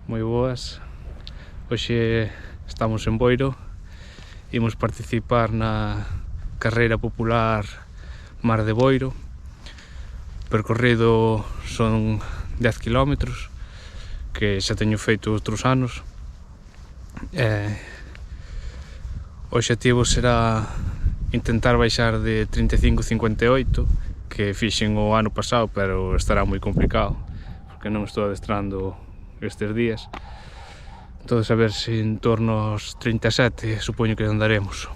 Moi boas. Hoxe estamos en Boiro. Imos participar na carreira popular Mar de Boiro. O percorrido son 10 km, que xa teño feito outros anos. O obxectivo será intentar baixar de 35-58, que fixen o ano pasado, pero estará moi complicado, porque non estou adestrando estes días. Entón, a ver se en torno aos 37 supoño que andaremos.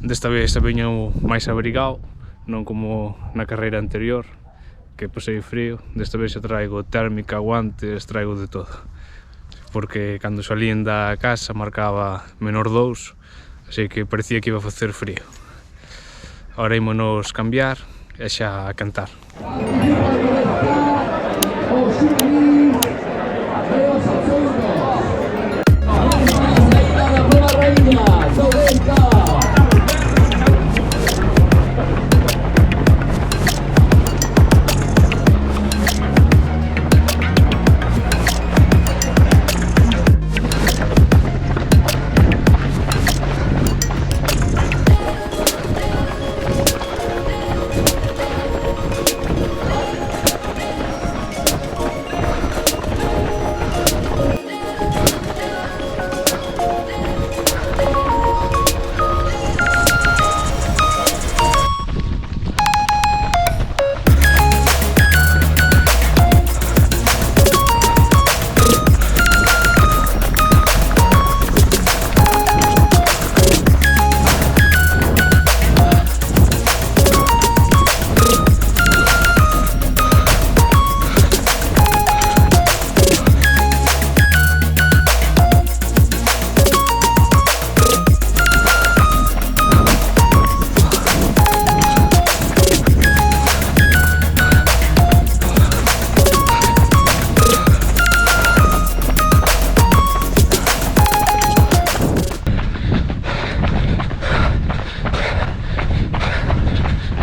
Desta vez veño máis abrigado, non como na carreira anterior, que pasei frío. Desta vez xa traigo térmica, guantes, traigo de todo, porque cando salín da casa marcaba -2, así que parecía que iba a facer frío. Ahora ímonos cambiar e xa a cantar.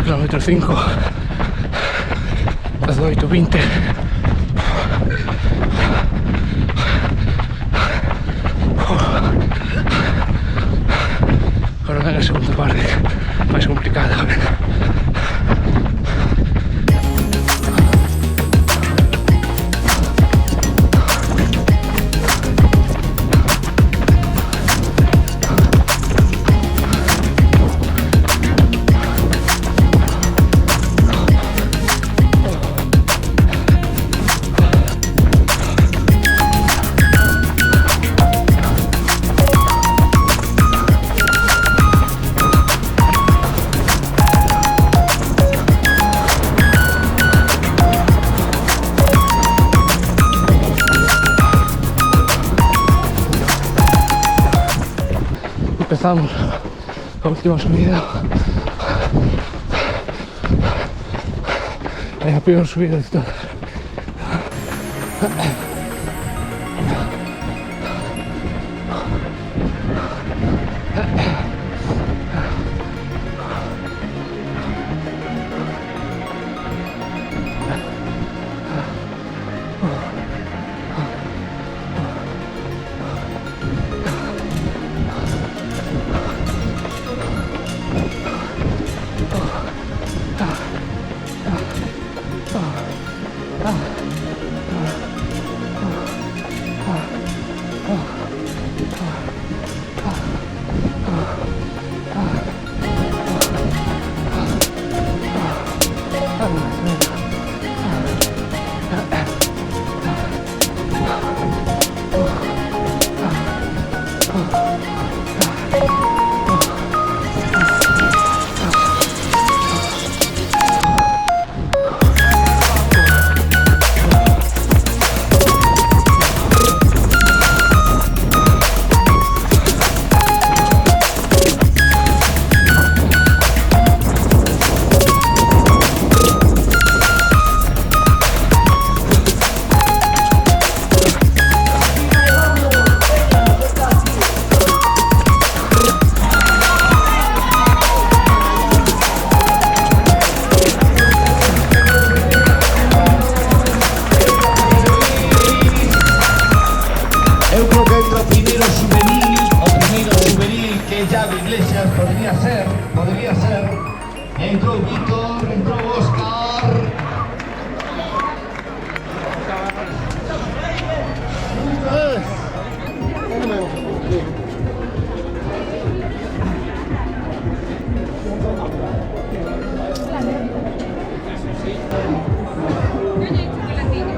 Kilómetro 5, 18-20. Ahora ven a segunda parte, máis complicada. Empezamos a última subida. É a peor subida de todas.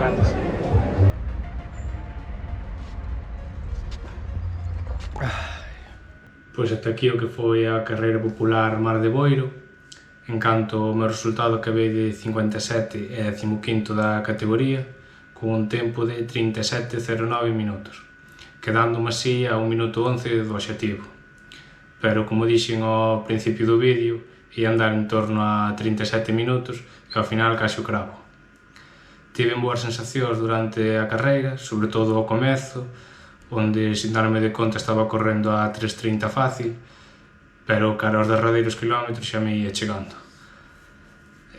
Grandes. Pois ata aquí o que foi a carreira popular Mar de Boiro. En canto ao meu resultado, acabei de 57 e 15º da categoría, con un tempo de 37,09 minutos, quedándome así a 1 minuto 11 do obxectivo. Pero, como dixen ao principio do vídeo, ia andar en torno a 37 minutos e ao final case o cravo. Tiven boas sensacións durante a carreira, sobre todo ao comezo, onde, sin darme de conta, estaba correndo a 3,30 fácil, pero cara aos derradeiros kilómetros xa me ia chegando.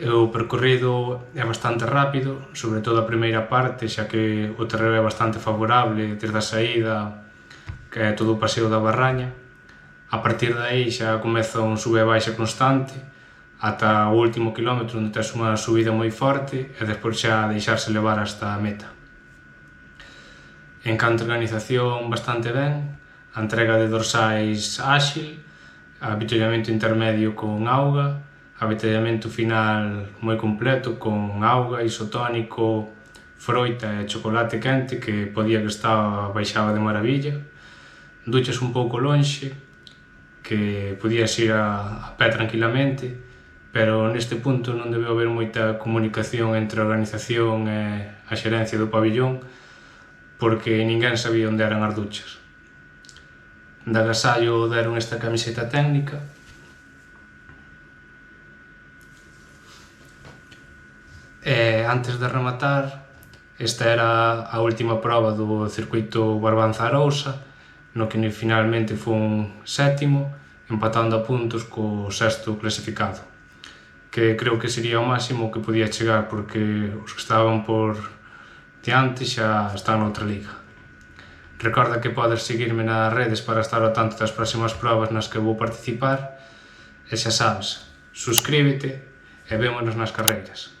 O percorrido é bastante rápido, sobre todo a primeira parte, xa que o terreo é bastante favorable desde a saída, que é todo o paseo da Barraña. A partir de aí xa comeza un sube e baixa constante, ata o último kilómetro, onde tes unha subida moi forte e despois xa deixarse levar hasta a meta. En canto a organización, bastante ben, a entrega de dorsais áxil, avituallamento intermedio con auga, avituallamento final moi completo con auga, isotónico, froita e chocolate quente que podía que baixaba de maravilla, duchas un pouco lonxe, que podías ir a pé tranquilamente, pero neste punto non debeu haber moita comunicación entre a organización e a xerencia do pabillón, porque ninguén sabía onde eran as duchas. De agasallo deron esta camiseta técnica. E antes de rematar, esta era a última proba do circuito Barbanza-Arousa, no que finalmente fun 7º, empatando a puntos co 6º clasificado, que creo que sería o máximo que podía chegar, porque os que estaban por diante xa están noutra liga. Recorda que podes seguirme nas redes para estar ao tanto das próximas probas nas que vou participar, e xa sabes, suscríbete e vémonos nas carreiras.